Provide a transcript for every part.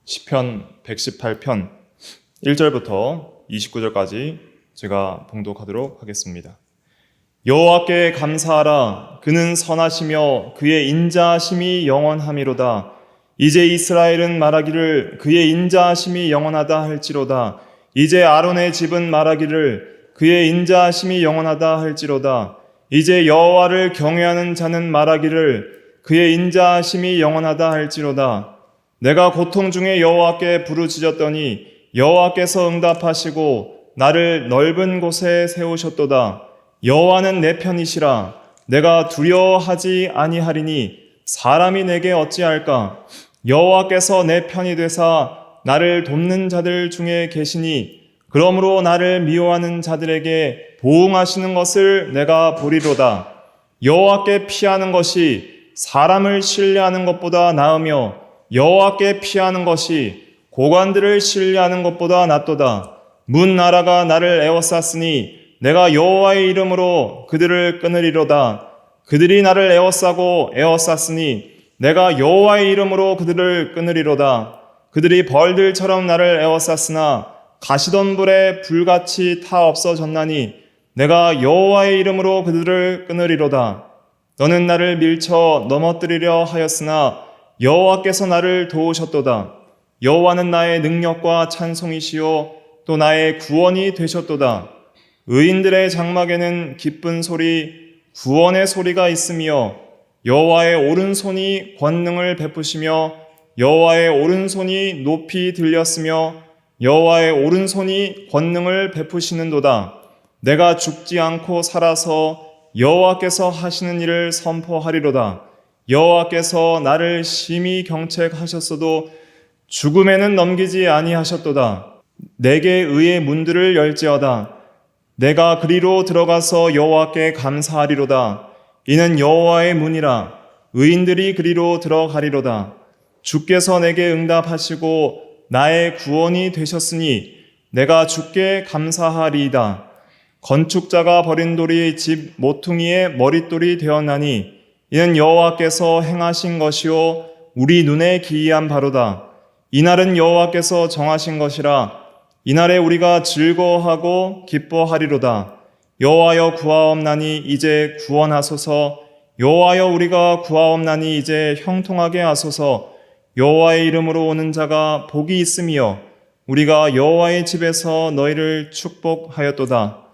시편 118편 1절부터 29절까지 제가 봉독하도록 하겠습니다. 여호와께 감사하라. 그는 선하시며 그의 인자하심이 영원하미로다. 이제 이스라엘은 말하기를 그의 인자하심이 영원하다 할지로다. 이제 아론의 집은 말하기를 그의 인자하심이 영원하다 할지로다. 이제 여호와를 경외하는 자는 말하기를 그의 인자하심이 영원하다 할지로다. 내가 고통 중에 여호와께 부르짖었더니 여호와께서 응답하시고 나를 넓은 곳에 세우셨도다. 여호와는 내 편이시라. 내가 두려워하지 아니하리니 사람이 내게 어찌할까? 여호와께서 내 편이 되사 나를 돕는 자들 중에 계시니 그러므로 나를 미워하는 자들에게 보응하시는 것을 내가 보리로다. 여호와께 피하는 것이 사람을 신뢰하는 것보다 나으며 여호와께 피하는 것이 고관들을 신뢰하는 것보다 낫도다. 문 나라가 나를 에워쌌으니 내가 여호와의 이름으로 그들을 끊으리로다. 그들이 나를 에워쌌으니 내가 여호와의 이름으로 그들을 끊으리로다. 그들이 벌들처럼 나를 에워쌌으나 가시던 불에 불같이 타 없어졌나니 내가 여호와의 이름으로 그들을 끊으리로다. 너는 나를 밀쳐 넘어뜨리려 하였으나 여호와께서 나를 도우셨도다. 여호와는 나의 능력과 찬송이시요 또 나의 구원이 되셨도다. 의인들의 장막에는 기쁜 소리, 구원의 소리가 있으며 여호와의 오른손이 권능을 베푸시며 여호와의 오른손이 높이 들렸으며 여호와의 오른손이 권능을 베푸시는도다. 내가 죽지 않고 살아서 여호와께서 하시는 일을 선포하리로다. 여호와께서 나를 심히 경책하셨어도 죽음에는 넘기지 아니하셨도다. 내게 의의 문들을 열지어다. 내가 그리로 들어가서 여호와께 감사하리로다. 이는 여호와의 문이라. 의인들이 그리로 들어가리로다. 주께서 내게 응답하시고 나의 구원이 되셨으니 내가 주께 감사하리이다. 건축자가 버린 돌이 집 모퉁이의 머릿돌이 되었나니 이는 여호와께서 행하신 것이요 우리 눈에 기이한 바로다. 이날은 여호와께서 정하신 것이라. 이날에 우리가 즐거워하고 기뻐하리로다. 여호와여 구하옵나니 이제 구원하소서. 여호와여 우리가 구하옵나니 이제 형통하게 하소서. 여호와의 이름으로 오는 자가 복이 있으며 우리가 여호와의 집에서 너희를 축복하였도다.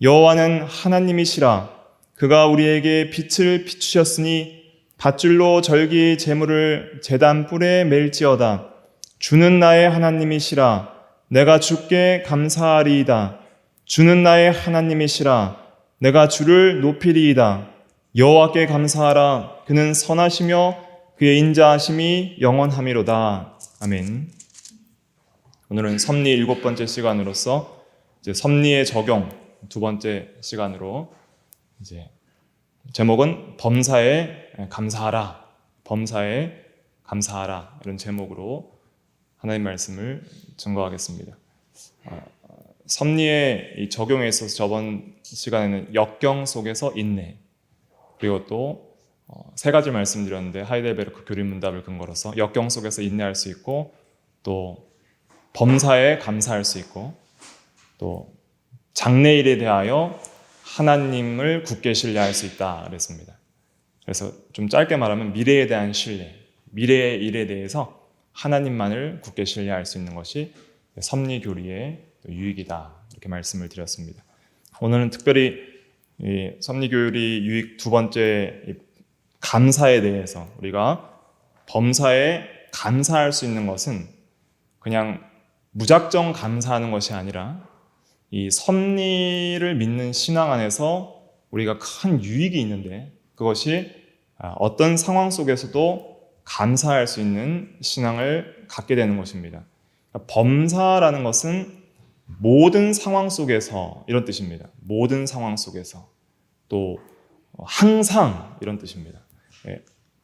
여호와는 하나님이시라. 그가 우리에게 빛을 비추셨으니 밧줄로 절기 제물을 제단 뿔에 맬지어다. 주는 나의 하나님이시라. 내가 주께 감사하리이다. 주는 나의 하나님이시라. 내가 주를 높이리이다. 여호와께 감사하라. 그는 선하시며 그의 인자하심이 영원하미로다. 아멘. 오늘은 섭리 7번째 시간으로서 이제 섭리의 적용 2번째 시간으로 이제 제목은 범사에 감사하라. 범사에 감사하라. 이런 제목으로 하나님 말씀을 증거하겠습니다. 섭리의 이 적용에 있어서 저번 시간에는 역경 속에서 인내, 그리고 또 3가지 말씀드렸는데 하이델베르크 교리문답을 근거로서 역경 속에서 인내할 수 있고 또 범사에 감사할 수 있고 또 장래일에 대하여 하나님을 굳게 신뢰할 수 있다 그랬습니다. 그래서 좀 짧게 말하면 미래에 대한 신뢰, 미래의 일에 대해서 하나님만을 굳게 신뢰할 수 있는 것이 섭리교리의 유익이다 이렇게 말씀을 드렸습니다. 오늘은 특별히 이 섭리교리 유익 2번째 감사에 대해서 우리가 범사에 감사할 수 있는 것은 그냥 무작정 감사하는 것이 아니라 이 섭리를 믿는 신앙 안에서 우리가 큰 유익이 있는데 그것이 어떤 상황 속에서도 감사할 수 있는 신앙을 갖게 되는 것입니다. 범사라는 것은 모든 상황 속에서 이런 뜻입니다. 모든 상황 속에서 또 항상 이런 뜻입니다.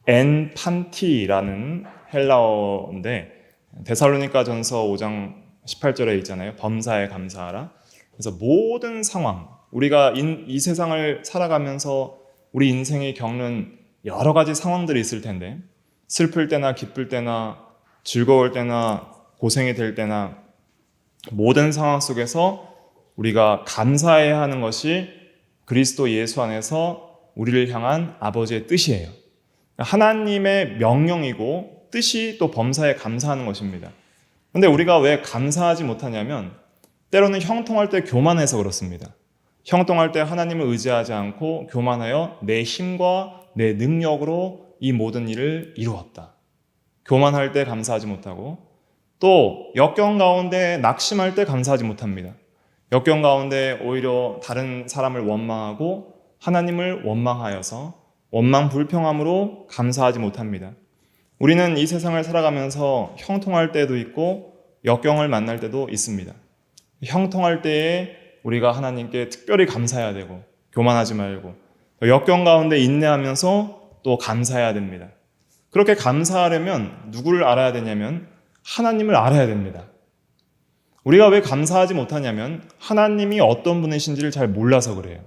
엔 판티라는 헬라어인데 데살로니가전서 5장 18절에 있잖아요. 범사에 감사하라. 그래서 모든 상황, 우리가 이 세상을 살아가면서 우리 인생이 겪는 여러 가지 상황들이 있을 텐데 슬플 때나 기쁠 때나 즐거울 때나 고생이 될 때나 모든 상황 속에서 우리가 감사해야 하는 것이 그리스도 예수 안에서 우리를 향한 아버지의 뜻이에요. 하나님의 명령이고 뜻이 또 범사에 감사하는 것입니다. 그런데 우리가 왜 감사하지 못하냐면 때로는 형통할 때 교만해서 그렇습니다. 형통할 때 하나님을 의지하지 않고 교만하여 내 힘과 내 능력으로 이 모든 일을 이루었다. 교만할 때 감사하지 못하고 또 역경 가운데 낙심할 때 감사하지 못합니다. 역경 가운데 오히려 다른 사람을 원망하고 하나님을 원망하여서 원망불평함으로 감사하지 못합니다. 우리는 이 세상을 살아가면서 형통할 때도 있고 역경을 만날 때도 있습니다. 형통할 때에 우리가 하나님께 특별히 감사해야 되고 교만하지 말고 역경 가운데 인내하면서 또 감사해야 됩니다. 그렇게 감사하려면 누구를 알아야 되냐면 하나님을 알아야 됩니다. 우리가 왜 감사하지 못하냐면 하나님이 어떤 분이신지를 잘 몰라서 그래요.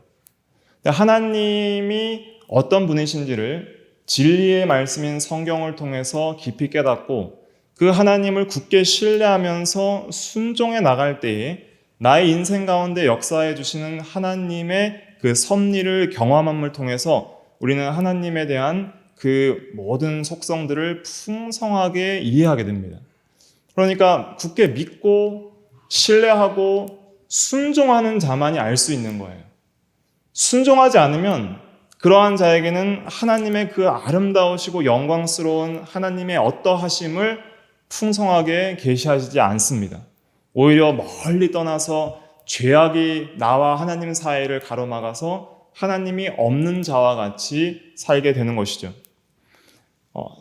하나님이 어떤 분이신지를 진리의 말씀인 성경을 통해서 깊이 깨닫고 그 하나님을 굳게 신뢰하면서 순종해 나갈 때에 나의 인생 가운데 역사해 주시는 하나님의 그 섭리를 경험함을 통해서 우리는 하나님에 대한 그 모든 속성들을 풍성하게 이해하게 됩니다. 그러니까 굳게 믿고 신뢰하고 순종하는 자만이 알 수 있는 거예요. 순종하지 않으면 그러한 자에게는 하나님의 그 아름다우시고 영광스러운 하나님의 어떠하심을 풍성하게 계시하시지 않습니다. 오히려 멀리 떠나서 죄악이 나와 하나님 사이를 가로막아서 하나님이 없는 자와 같이 살게 되는 것이죠.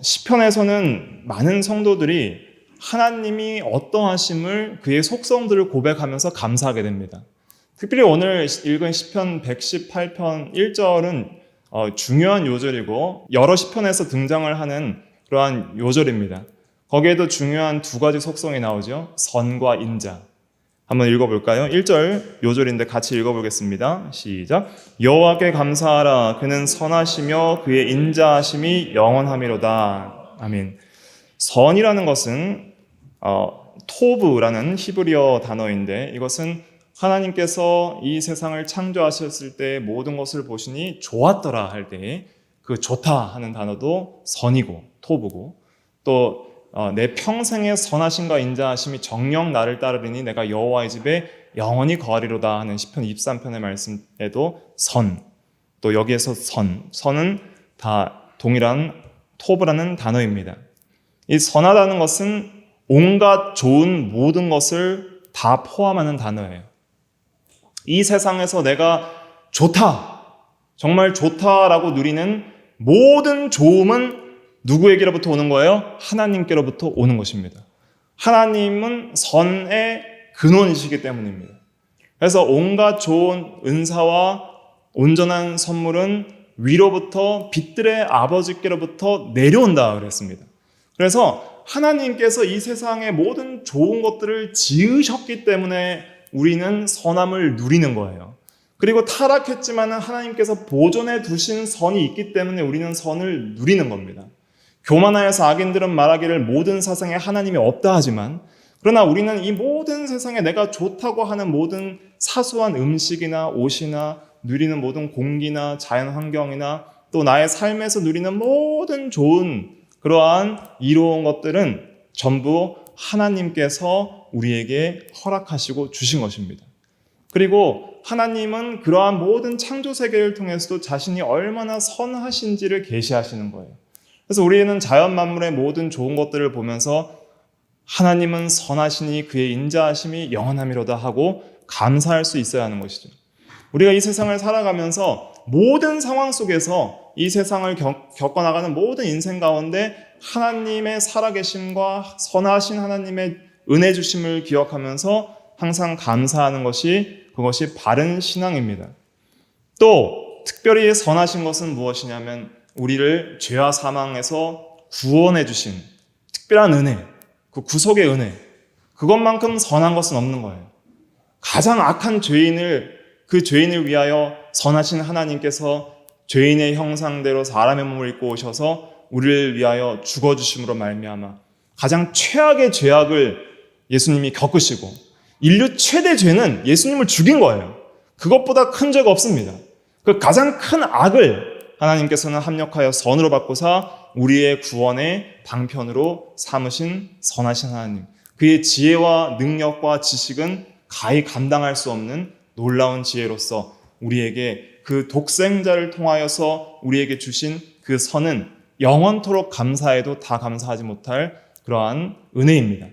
시편에서는 많은 성도들이 하나님이 어떠하심을 그의 속성들을 고백하면서 감사하게 됩니다. 특별히 오늘 읽은 시편 118편 1절은 중요한 요절이고 여러 시편에서 등장을 하는 그러한 요절입니다. 거기에도 중요한 두 가지 속성이 나오죠. 선과 인자. 한번 읽어볼까요? 1절 요절인데 같이 읽어보겠습니다. 시작. 여호와께 감사하라. 그는 선하시며 그의 인자하심이 영원하미로다. 아멘. 선이라는 것은 토브라는 히브리어 단어인데 이것은 하나님께서 이 세상을 창조하셨을 때 모든 것을 보시니 좋았더라 할 때 그 좋다 하는 단어도 선이고 토브고 또 내 평생의 선하심과 인자하심이 정녕 나를 따르리니 내가 여호와의 집에 영원히 거하리로다 하는 시편 23편의 말씀에도 선, 또 여기에서 선은 다 동일한 토브라는 단어입니다. 이 선하다는 것은 온갖 좋은 모든 것을 다 포함하는 단어예요. 이 세상에서 내가 좋다, 정말 좋다라고 누리는 모든 좋음은 누구에게로부터 오는 거예요? 하나님께로부터 오는 것입니다. 하나님은 선의 근원이시기 때문입니다. 그래서 온갖 좋은 은사와 온전한 선물은 위로부터 빛들의 아버지께로부터 내려온다 그랬습니다. 그래서 하나님께서 이 세상의 모든 좋은 것들을 지으셨기 때문에 우리는 선함을 누리는 거예요. 그리고 타락했지만 하나님께서 보존해 두신 선이 있기 때문에 우리는 선을 누리는 겁니다. 교만하여서 악인들은 말하기를 모든 세상에 하나님이 없다 하지만 그러나 우리는 이 모든 세상에 내가 좋다고 하는 모든 사소한 음식이나 옷이나 누리는 모든 공기나 자연 환경이나 또 나의 삶에서 누리는 모든 좋은 그러한 이로운 것들은 전부 하나님께서 우리에게 허락하시고 주신 것입니다. 그리고 하나님은 그러한 모든 창조 세계를 통해서도 자신이 얼마나 선하신지를 계시하시는 거예요. 그래서 우리는 자연 만물의 모든 좋은 것들을 보면서 하나님은 선하시니 그의 인자하심이 영원함이로다 하고 감사할 수 있어야 하는 것이죠. 우리가 이 세상을 살아가면서 모든 상황 속에서 이 세상을 겪어나가는 모든 인생 가운데 하나님의 살아계심과 선하신 하나님의 은혜 주심을 기억하면서 항상 감사하는 그것이 바른 신앙입니다. 또 특별히 선하신 것은 무엇이냐면 우리를 죄와 사망에서 구원해 주신 특별한 은혜, 그 구속의 은혜, 그것만큼 선한 것은 없는 거예요. 가장 악한 그 죄인을 위하여 선하신 하나님께서 죄인의 형상대로 사람의 몸을 입고 오셔서 우리를 위하여 죽어주심으로 말미암아 가장 최악의 죄악을 예수님이 겪으시고 인류 최대 죄는 예수님을 죽인 거예요. 그것보다 큰 죄가 없습니다. 그 가장 큰 악을 하나님께서는 합력하여 선으로 바꾸사 우리의 구원의 방편으로 삼으신 선하신 하나님. 그의 지혜와 능력과 지식은 가히 감당할 수 없는 놀라운 지혜로서 우리에게 그 독생자를 통하여서 우리에게 주신 그 선은 영원토록 감사해도 다 감사하지 못할 그러한 은혜입니다.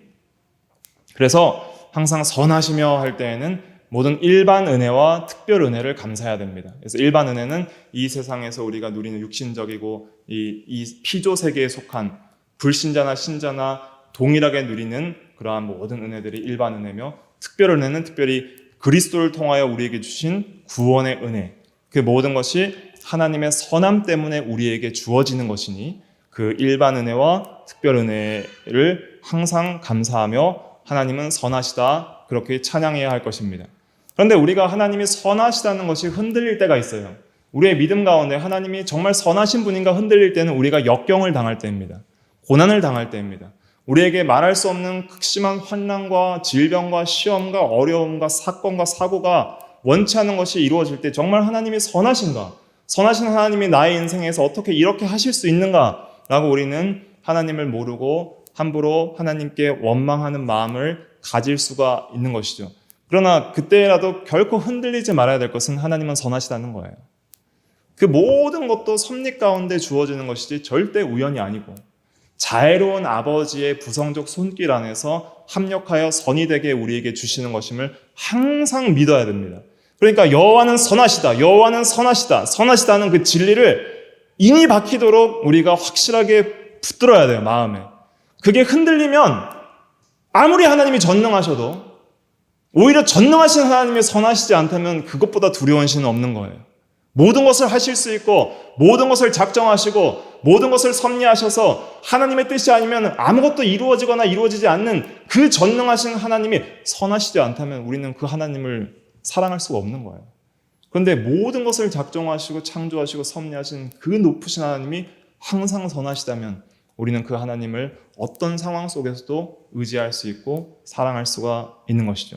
그래서 항상 선하시며 할 때에는 모든 일반 은혜와 특별 은혜를 감사해야 됩니다. 그래서 일반 은혜는 이 세상에서 우리가 누리는 육신적이고 이 피조 세계에 속한 불신자나 신자나 동일하게 누리는 그러한 모든 은혜들이 일반 은혜며, 특별 은혜는 특별히 그리스도를 통하여 우리에게 주신 구원의 은혜, 그 모든 것이 하나님의 선함 때문에 우리에게 주어지는 것이니 그 일반 은혜와 특별 은혜를 항상 감사하며 하나님은 선하시다, 그렇게 찬양해야 할 것입니다. 그런데 우리가 하나님이 선하시다는 것이 흔들릴 때가 있어요. 우리의 믿음 가운데 하나님이 정말 선하신 분인가 흔들릴 때는 우리가 역경을 당할 때입니다. 고난을 당할 때입니다. 우리에게 말할 수 없는 극심한 환난과 질병과 시험과 어려움과 사건과 사고가 원치 않은 것이 이루어질 때 정말 하나님이 선하신가? 선하신 하나님이 나의 인생에서 어떻게 이렇게 하실 수 있는가? 라고 우리는 하나님을 모르고 함부로 하나님께 원망하는 마음을 가질 수가 있는 것이죠. 그러나 그때라도 결코 흔들리지 말아야 될 것은 하나님은 선하시다는 거예요. 그 모든 것도 섭리 가운데 주어지는 것이지 절대 우연이 아니고 자애로운 아버지의 부성적 손길 안에서 합력하여 선이 되게 우리에게 주시는 것임을 항상 믿어야 됩니다. 그러니까 여호와는 선하시다, 여호와는 선하시다, 선하시다는 그 진리를 인이 박히도록 우리가 확실하게 붙들어야 돼요, 마음에. 그게 흔들리면 아무리 하나님이 전능하셔도 오히려 전능하신 하나님이 선하시지 않다면 그것보다 두려운 신은 없는 거예요. 모든 것을 하실 수 있고 모든 것을 작정하시고 모든 것을 섭리하셔서 하나님의 뜻이 아니면 아무것도 이루어지거나 이루어지지 않는 그 전능하신 하나님이 선하시지 않다면 우리는 그 하나님을 사랑할 수가 없는 거예요. 그런데 모든 것을 작정하시고 창조하시고 섭리하신 그 높으신 하나님이 항상 선하시다면 우리는 그 하나님을 어떤 상황 속에서도 의지할 수 있고 사랑할 수가 있는 것이죠.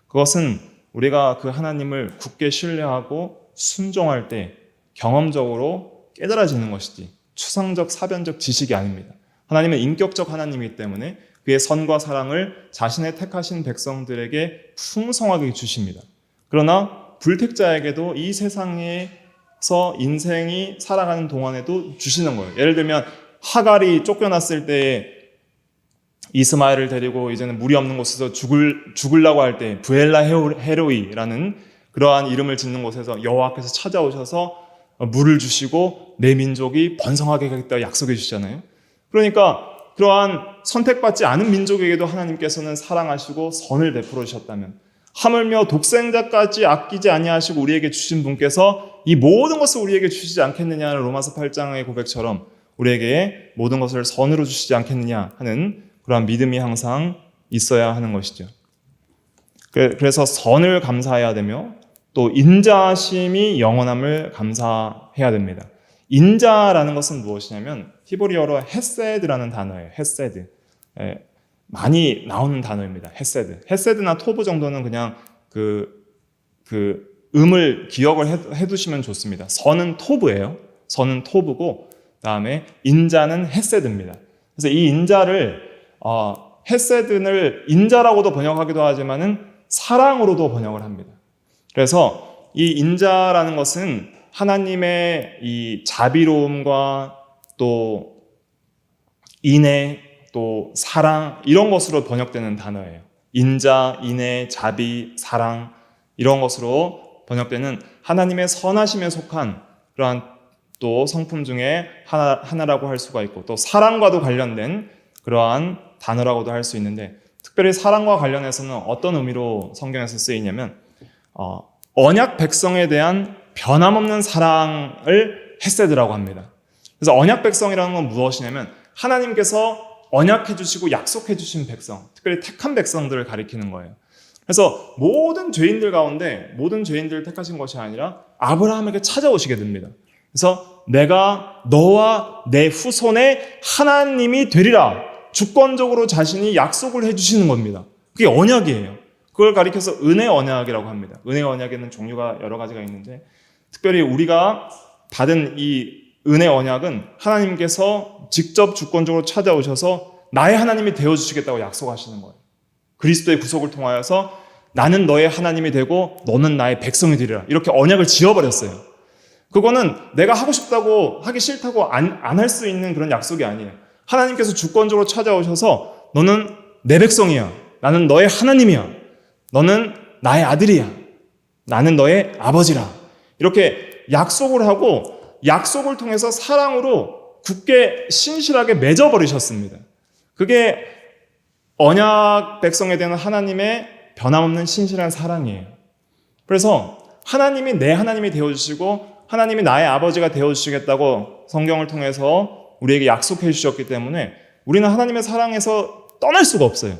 그것은 우리가 그 하나님을 굳게 신뢰하고 순종할 때 경험적으로 깨달아지는 것이지 추상적 사변적 지식이 아닙니다. 하나님은 인격적 하나님이기 때문에 그의 선과 사랑을 자신의 택하신 백성들에게 풍성하게 주십니다. 그러나 불택자에게도 이 세상에서 인생이 살아가는 동안에도 주시는 거예요. 예를 들면 하갈이 쫓겨났을 때에 이스마엘을 데리고 이제는 물이 없는 곳에서 죽으려고 할 때 부엘라 헤로이라는 그러한 이름을 짓는 곳에서 여호와께서 찾아오셔서 물을 주시고 내 민족이 번성하게 하겠다 약속해 주시잖아요. 그러니까 그러한 선택받지 않은 민족에게도 하나님께서는 사랑하시고 선을 베풀어 주셨다면 하물며 독생자까지 아끼지 아니하시고 우리에게 주신 분께서 이 모든 것을 우리에게 주시지 않겠느냐는 로마서 8장의 고백처럼 우리에게 모든 것을 선으로 주시지 않겠느냐 하는 그러한 믿음이 항상 있어야 하는 것이죠. 그래서 선을 감사해야 되며 또 인자심이 영원함을 감사해야 됩니다. 인자라는 것은 무엇이냐면 히브리어로 헤세드라는 단어예요. 헤세드. 많이 나오는 단어입니다. 헤세드. 헤세드나 토브 정도는 그냥 그 음을 기억을 해두시면 좋습니다. 선은 토브예요. 선은 토브고 그다음에 인자는 헤세드입니다. 그래서 이 인자를 헤세드를 인자라고도 번역하기도 하지만은 사랑으로도 번역을 합니다. 그래서 이 인자라는 것은 하나님의 이 자비로움과 또 인애, 또 사랑 이런 것으로 번역되는 단어예요. 인자, 인애, 자비, 사랑 이런 것으로 번역되는 하나님의 선하심에 속한 그러한 또 성품 중에 하나라고 할 수가 있고 또 사랑과도 관련된 그러한 단어라고도 할 수 있는데 특별히 사랑과 관련해서는 어떤 의미로 성경에서 쓰이냐면 언약 백성에 대한 변함없는 사랑을 헤세드라고 합니다. 그래서 언약 백성이라는 건 무엇이냐면 하나님께서 언약해 주시고 약속해 주신 백성, 특별히 택한 백성들을 가리키는 거예요. 그래서 모든 죄인들 가운데 모든 죄인들을 택하신 것이 아니라 아브라함에게 찾아오시게 됩니다. 그래서 내가 너와 내 후손의 하나님이 되리라 주권적으로 자신이 약속을 해주시는 겁니다. 그게 언약이에요. 그걸 가리켜서 은혜 언약이라고 합니다. 은혜 언약에는 종류가 여러 가지가 있는데 특별히 우리가 받은 이 은혜 언약은 하나님께서 직접 주권적으로 찾아오셔서 나의 하나님이 되어주시겠다고 약속하시는 거예요. 그리스도의 구속을 통하여서 나는 너의 하나님이 되고 너는 나의 백성이 되리라. 이렇게 언약을 지어버렸어요. 그거는 내가 하고 싶다고 하기 싫다고 안 할 수 있는 그런 약속이 아니에요. 하나님께서 주권적으로 찾아오셔서 너는 내 백성이야. 나는 너의 하나님이야. 너는 나의 아들이야. 나는 너의 아버지라. 이렇게 약속을 하고 약속을 통해서 사랑으로 굳게 신실하게 맺어버리셨습니다. 그게 언약 백성에 대한 하나님의 변함없는 신실한 사랑이에요. 그래서 하나님이 내 하나님이 되어주시고 하나님이 나의 아버지가 되어주시겠다고 성경을 통해서 우리에게 약속해 주셨기 때문에 우리는 하나님의 사랑에서 떠날 수가 없어요.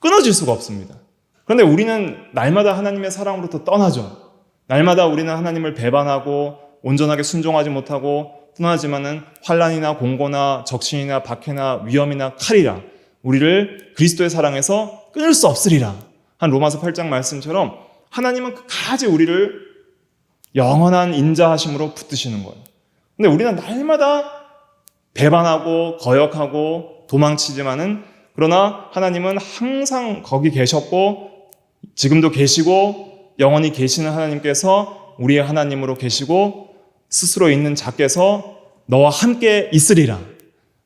끊어질 수가 없습니다. 그런데 우리는 날마다 하나님의 사랑으로부터 떠나죠. 날마다 우리는 하나님을 배반하고 온전하게 순종하지 못하고 떠나지만은 환난이나 공고나 적신이나 박해나 위험이나 칼이라 우리를 그리스도의 사랑에서 끊을 수 없으리라. 한 로마서 8장 말씀처럼 하나님은 끝까지 우리를 영원한 인자하심으로 붙드시는 거예요. 근데 우리는 날마다 배반하고 거역하고 도망치지만은 그러나 하나님은 항상 거기 계셨고 지금도 계시고 영원히 계시는 하나님께서 우리의 하나님으로 계시고 스스로 있는 자께서 너와 함께 있으리라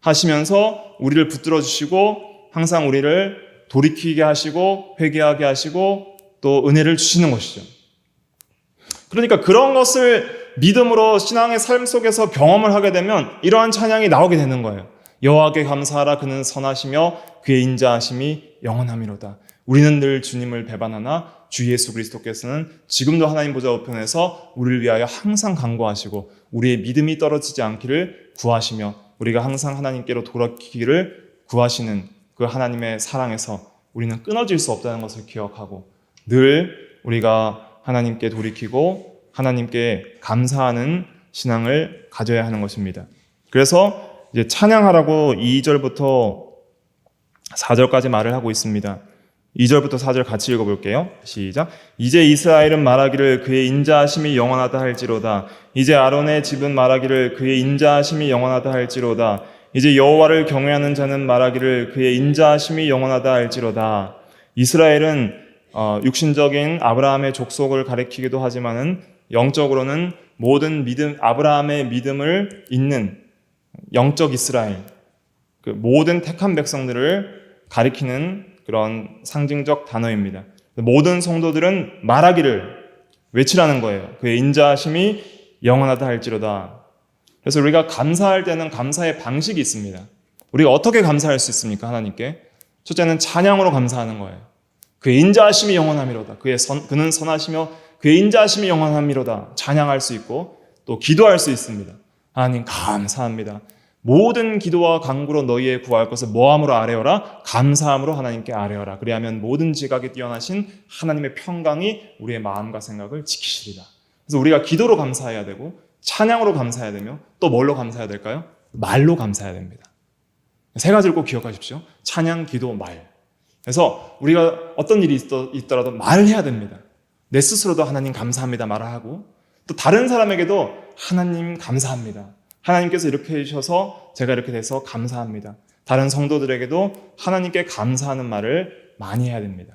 하시면서 우리를 붙들어 주시고 항상 우리를 돌이키게 하시고 회개하게 하시고 또 은혜를 주시는 것이죠. 그러니까 그런 것을 믿음으로 신앙의 삶 속에서 경험을 하게 되면 이러한 찬양이 나오게 되는 거예요. 여호와께 감사하라 그는 선하시며 그의 인자하심이 영원함이로다. 우리는 늘 주님을 배반하나 주 예수 그리스도께서는 지금도 하나님 보좌 우편에서 우리를 위하여 항상 간구하시고 우리의 믿음이 떨어지지 않기를 구하시며 우리가 항상 하나님께로 돌아가기를 구하시는 그 하나님의 사랑에서 우리는 끊어질 수 없다는 것을 기억하고 늘 우리가 하나님께 돌이키고 하나님께 감사하는 신앙을 가져야 하는 것입니다. 그래서 이제 찬양하라고 2절부터 4절까지 말을 하고 있습니다. 2절부터 4절 같이 읽어볼게요. 시작. 이제 이스라엘은 말하기를 그의 인자하심이 영원하다 할지로다. 이제 아론의 집은 말하기를 그의 인자하심이 영원하다 할지로다. 이제 여호와를 경외하는 자는 말하기를 그의 인자하심이 영원하다 할지로다. 이스라엘은 육신적인 아브라함의 족속을 가리키기도 하지만은 영적으로는 모든 믿음, 아브라함의 믿음을 잇는 영적 이스라엘, 그 모든 택한 백성들을 가리키는 그런 상징적 단어입니다. 모든 성도들은 말하기를 외치라는 거예요. 그의 인자하심이 영원하다 할지로다. 그래서 우리가 감사할 때는 감사의 방식이 있습니다. 우리가 어떻게 감사할 수 있습니까? 하나님께. 첫째는 찬양으로 감사하는 거예요. 그의 인자하심이 영원함이로다. 그는 선하시며 그의 인자하심이 영원함이로다. 찬양할 수 있고 또 기도할 수 있습니다. 하나님 감사합니다. 모든 기도와 간구로 너희의 구할 것을 뭐함으로 아뢰어라? 감사함으로 하나님께 아뢰어라. 그리하면 모든 지각에 뛰어나신 하나님의 평강이 우리의 마음과 생각을 지키시리라. 그래서 우리가 기도로 감사해야 되고 찬양으로 감사해야 되며 또 뭘로 감사해야 될까요? 말로 감사해야 됩니다. 세 가지를 꼭 기억하십시오. 찬양, 기도, 말. 그래서 우리가 어떤 일이 있더라도 말을 해야 됩니다. 내 스스로도 하나님 감사합니다 말을 하고 또 다른 사람에게도 하나님 감사합니다. 하나님께서 이렇게 해주셔서 제가 이렇게 돼서 감사합니다. 다른 성도들에게도 하나님께 감사하는 말을 많이 해야 됩니다.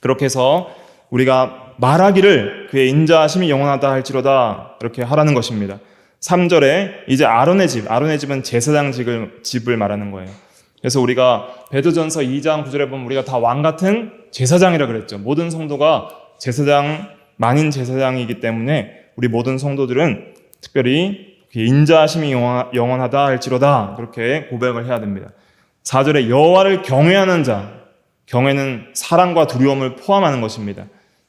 그렇게 해서 우리가 말하기를 그의 인자하심이 영원하다 할지로다 이렇게 하라는 것입니다. 3절에 이제 아론의 집은 제사장 집을 말하는 거예요. 그래서 우리가 베드로전서 2장 9절에 보면 우리가 다 왕 같은 제사장이라 그랬죠. 모든 성도가 제사장, 만인 제사장이기 때문에 우리 모든 성도들은 특별히 인자하심이 영원하다 할지로다 그렇게 고백을 해야 됩니다. 4절에 여호와를 경외하는 자, 경외는 사랑과 두려움을 포함하는 것입니다.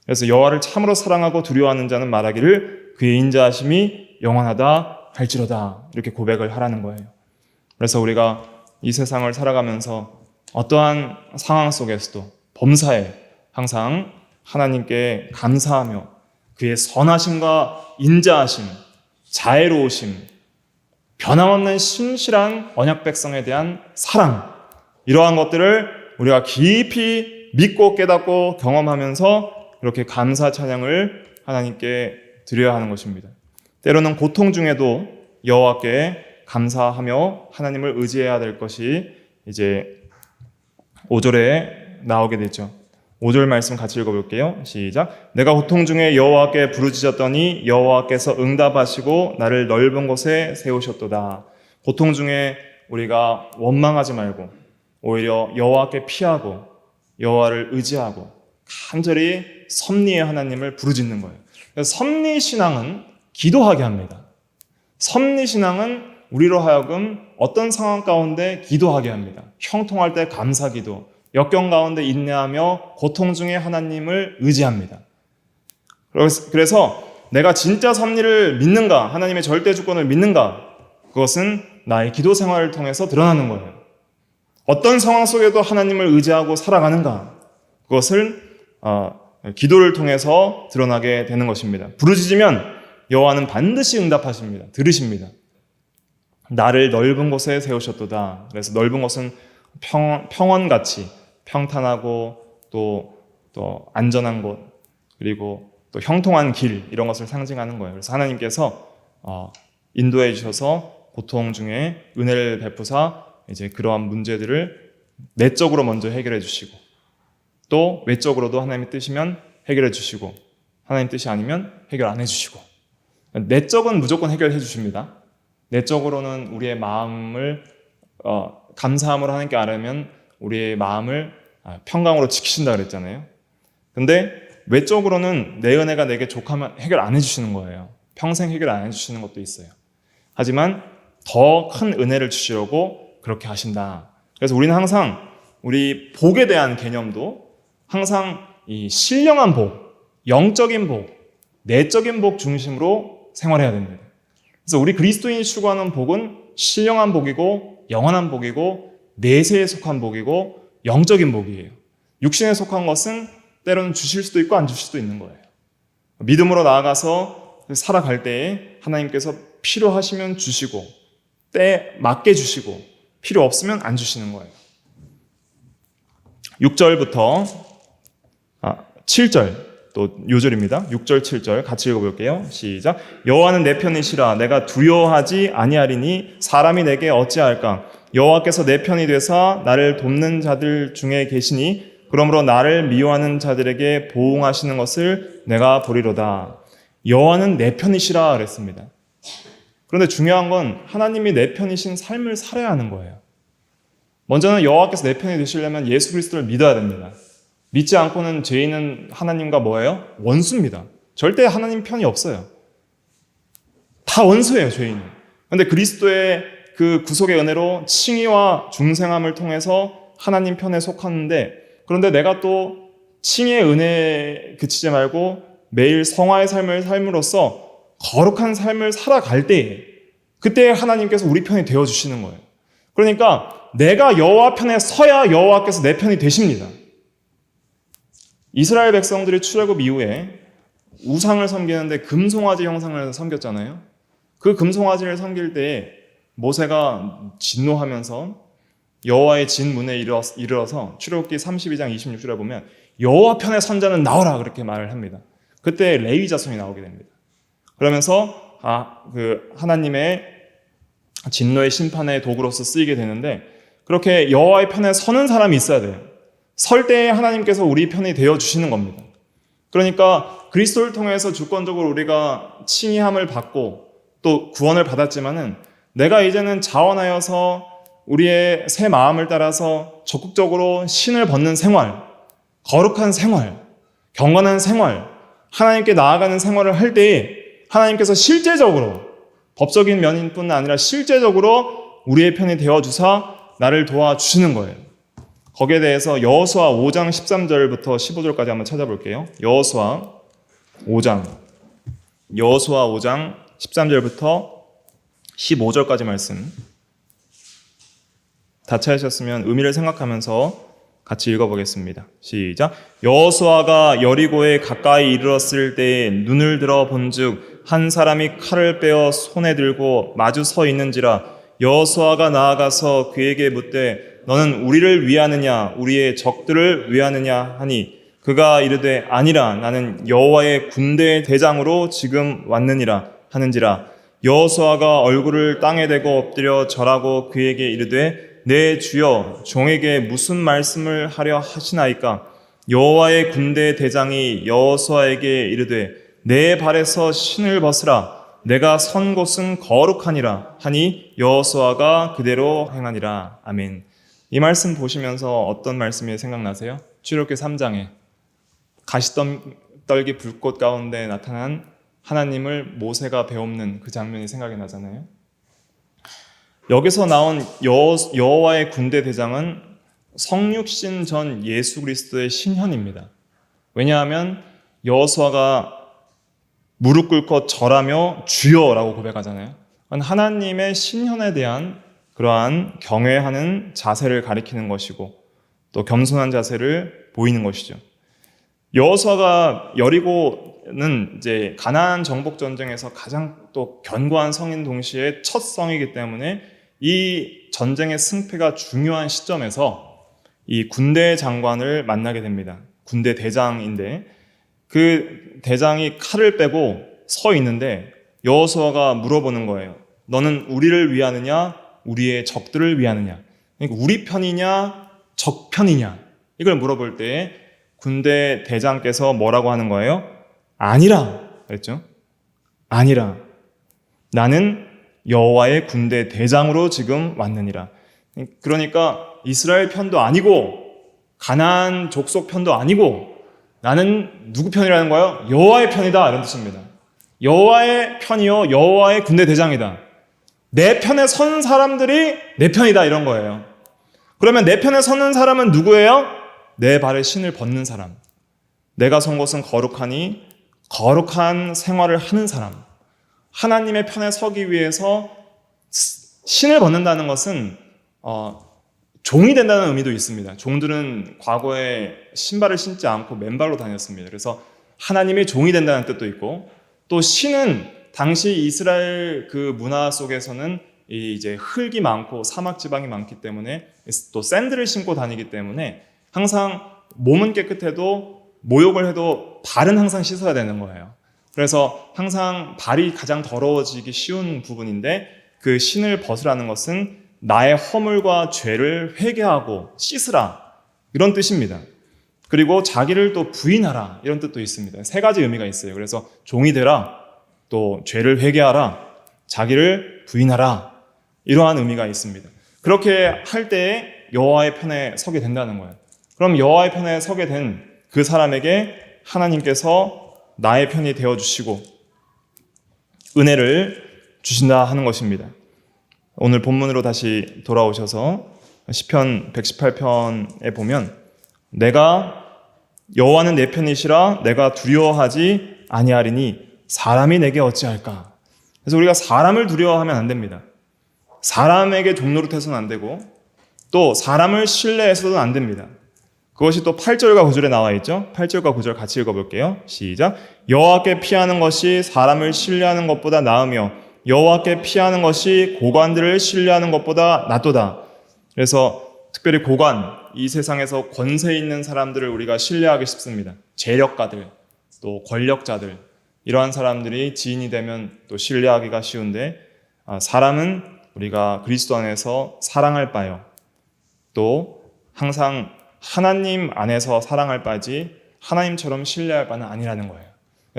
그래서 여호와를 참으로 사랑하고 두려워하는 자는 말하기를 그의 인자하심이 영원하다 할지로다 이렇게 고백을 하라는 거예요. 그래서 우리가 이 세상을 살아가면서 어떠한 상황 속에서도 범사에 항상 하나님께 감사하며 그의 선하심과 인자하심, 자애로우심, 변함없는 신실한 언약 백성에 대한 사랑 이러한 것들을 우리가 깊이 믿고 깨닫고 경험하면서 그렇게 감사 찬양을 하나님께 드려야 하는 것입니다. 때로는 고통 중에도 여호와께 감사하며 하나님을 의지해야 될 것이 이제 5절에 나오게 되죠. 5절 말씀 같이 읽어볼게요. 시작. 내가 고통 중에 여호와께 부르짖었더니 여호와께서 응답하시고 나를 넓은 곳에 세우셨도다. 고통 중에 우리가 원망하지 말고 오히려 여호와께 피하고 여호와를 의지하고 간절히 섭리의 하나님을 부르짖는 거예요. 그래서 섭리신앙은 기도하게 합니다. 섭리신앙은 우리로 하여금 어떤 상황 가운데 기도하게 합니다. 형통할 때 감사기도, 역경 가운데 인내하며 고통 중에 하나님을 의지합니다. 그래서 내가 진짜 섭리를 믿는가, 하나님의 절대 주권을 믿는가, 그것은 나의 기도 생활을 통해서 드러나는 거예요. 어떤 상황 속에도 하나님을 의지하고 살아가는가, 그것을 기도를 통해서 드러나게 되는 것입니다. 부르짖으면 여호와는 반드시 응답하십니다. 들으십니다. 나를 넓은 곳에 세우셨도다. 그래서 넓은 곳은 평원같이 평탄하고 또 안전한 곳, 그리고 또 형통한 길, 이런 것을 상징하는 거예요. 그래서 하나님께서 인도해 주셔서 고통 중에 은혜를 베푸사 이제 그러한 문제들을 내적으로 먼저 해결해 주시고, 또 외적으로도 하나님의 뜻이면 해결해 주시고, 하나님 뜻이 아니면 해결 안 해 주시고, 내적은 무조건 해결해 주십니다. 내적으로는 우리의 마음을 감사함으로 하나님께 아뢰면 우리의 마음을 평강으로 지키신다 그랬잖아요. 근데 외적으로는 내 은혜가 내게 족하면 해결 안 해주시는 거예요. 평생 해결 안 해주시는 것도 있어요. 하지만 더 큰 은혜를 주시려고 그렇게 하신다. 그래서 우리는 항상 우리 복에 대한 개념도 항상 이 신령한 복, 영적인 복, 내적인 복 중심으로 생활해야 됩니다. 그래서 우리 그리스도인이 추구하는 복은 신령한 복이고 영원한 복이고 내세에 속한 복이고 영적인 복이에요. 육신에 속한 것은 때로는 주실 수도 있고 안 주실 수도 있는 거예요. 믿음으로 나아가서 살아갈 때에 하나님께서 필요하시면 주시고 때에 맞게 주시고 필요 없으면 안 주시는 거예요. 6절부터 7절 또 요절입니다. 6절 7절 같이 읽어볼게요. 시작. 여호와는 내 편이시라. 내가 두려워하지 아니하리니 사람이 내게 어찌할까. 여호와께서 내 편이 되사 나를 돕는 자들 중에 계시니 그러므로 나를 미워하는 자들에게 보응하시는 것을 내가 보리로다. 여호와는 내 편이시라 그랬습니다. 그런데 중요한 건 하나님이 내 편이신 삶을 살아야 하는 거예요. 먼저는 여호와께서 내 편이 되시려면 예수 그리스도를 믿어야 됩니다. 믿지 않고는 죄인은 하나님과 뭐예요? 원수입니다. 절대 하나님 편이 없어요. 다 원수예요, 죄인은. 그런데 그리스도의 그 구속의 은혜로 칭의와 중생함을 통해서 하나님 편에 속하는데, 그런데 내가 또 칭의의 은혜에 그치지 말고 매일 성화의 삶을 삶으로써 거룩한 삶을 살아갈 때에 그때 하나님께서 우리 편이 되어주시는 거예요. 그러니까 내가 여호와 편에 서야 여호와께서 내 편이 되십니다. 이스라엘 백성들이 출애굽 이후에 우상을 섬기는데 금송아지 형상을 섬겼잖아요. 그 금송아지를 섬길 때에 모세가 진노하면서 여호와의 진문에 이르러서 출애굽기 32장 26절에 보면 여호와 편의 선자는 나오라 그렇게 말을 합니다. 그때 레위 자손이 나오게 됩니다. 그러면서 하나님의 진노의 심판의 도구로서 쓰이게 되는데, 그렇게 여호와의 편에 서는 사람이 있어야 돼요. 설 때에 하나님께서 우리 편이 되어주시는 겁니다. 그러니까 그리스도를 통해서 주권적으로 우리가 칭의함을 받고 또 구원을 받았지만은 내가 이제는 자원하여서 우리의 새 마음을 따라서 적극적으로 신을 벗는 생활, 거룩한 생활, 경건한 생활, 하나님께 나아가는 생활을 할 때에 하나님께서 실제적으로 법적인 면뿐 아니라 실제적으로 우리의 편이 되어주사 나를 도와주시는 거예요. 거기에 대해서 여호수아 5장 13절부터 15절까지 한번 찾아볼게요. 여호수아 5장 13절부터 15절까지 말씀 다 찾으셨으면 의미를 생각하면서 같이 읽어보겠습니다. 시작. 여호수아가 여리고에 가까이 이르렀을 때에 눈을 들어 본즉 한 사람이 칼을 빼어 손에 들고 마주 서 있는지라. 여호수아가 나아가서 그에게 묻되 너는 우리를 위하느냐 우리의 적들을 위하느냐 하니 그가 이르되 아니라 나는 여호와의 군대의 대장으로 지금 왔느니라 하는지라. 여호수아가 얼굴을 땅에 대고 엎드려 절하고 그에게 이르되 내 주여 종에게 무슨 말씀을 하려 하시나이까. 여호와의 군대 대장이 여호수아에게 이르되 내 발에서 신을 벗으라. 내가 선 곳은 거룩하니라 하니 여호수아가 그대로 행하니라. 아멘. 이 말씀 보시면서 어떤 말씀이 생각나세요? 출애굽기 3장에 가시떨기 불꽃 가운데 나타난 하나님을 모세가 배움는 그 장면이 생각이 나잖아요. 여기서 나온 여호와의 군대 대장은 성육신 전 예수 그리스도의 신현입니다. 왜냐하면 여호수아가 무릎 꿇고 절하며 주여라고 고백하잖아요. 하나님의 신현에 대한 그러한 경외하는 자세를 가리키는 것이고 또 겸손한 자세를 보이는 것이죠. 여호수아가 여리고는 이제 가나안 정복 전쟁에서 가장 또 견고한 성인 동시에 첫 성이기 때문에 이 전쟁의 승패가 중요한 시점에서 이 군대 장관을 만나게 됩니다. 군대 대장인데 그 대장이 칼을 빼고 서 있는데 여호수아가 물어보는 거예요. 너는 우리를 위하느냐 우리의 적들을 위하느냐. 그러니까 우리 편이냐 적 편이냐 이걸 물어볼 때 군대 대장께서 뭐라고 하는 거예요? 아니라 그랬죠? 아니라 나는 여호와의 군대 대장으로 지금 왔느니라. 그러니까 이스라엘 편도 아니고 가나안 족속 편도 아니고 나는 누구 편이라는 거예요? 여호와의 편이다 이런 뜻입니다. 여호와의 편이요 여호와의 군대 대장이다. 내 편에 선 사람들이 내 편이다 이런 거예요. 그러면 내 편에 서는 사람은 누구예요? 내 발에 신을 벗는 사람. 내가 선 곳은 거룩하니 거룩한 생활을 하는 사람. 하나님의 편에 서기 위해서 신을 벗는다는 것은 종이 된다는 의미도 있습니다. 종들은 과거에 신발을 신지 않고 맨발로 다녔습니다. 그래서 하나님의 종이 된다는 뜻도 있고 또 신은 당시 이스라엘 그 문화 속에서는 이제 흙이 많고 사막 지방이 많기 때문에 또 샌들을 신고 다니기 때문에 항상 몸은 깨끗해도 모욕을 해도 발은 항상 씻어야 되는 거예요. 그래서 항상 발이 가장 더러워지기 쉬운 부분인데 그 신을 벗으라는 것은 나의 허물과 죄를 회개하고 씻으라 이런 뜻입니다. 그리고 자기를 또 부인하라 이런 뜻도 있습니다. 세 가지 의미가 있어요. 그래서 종이 되라, 또 죄를 회개하라, 자기를 부인하라 이러한 의미가 있습니다. 그렇게 할 때에 여호와의 편에 서게 된다는 거예요. 그럼 여호와의 편에 서게 된 그 사람에게 하나님께서 나의 편이 되어주시고 은혜를 주신다 하는 것입니다. 오늘 본문으로 다시 돌아오셔서 시편 118편에 보면 내가 여호와는 내 편이시라 내가 두려워하지 아니하리니 사람이 내게 어찌할까. 그래서 우리가 사람을 두려워하면 안 됩니다. 사람에게 종노릇해서는 안 되고 또 사람을 신뢰해서는 안 됩니다. 그것이 또 8절과 9절에 나와 있죠. 8절과 9절 같이 읽어볼게요. 시작. 여호와께 피하는 것이 사람을 신뢰하는 것보다 나으며 여호와께 피하는 것이 고관들을 신뢰하는 것보다 낫도다. 그래서 특별히 고관, 이 세상에서 권세 있는 사람들을 우리가 신뢰하기 쉽습니다. 재력가들, 또 권력자들, 이러한 사람들이 지인이 되면 또 신뢰하기가 쉬운데 사람은 우리가 그리스도 안에서 사랑할 바요. 또 항상 하나님 안에서 사랑할 바지 하나님처럼 신뢰할 바는 아니라는 거예요.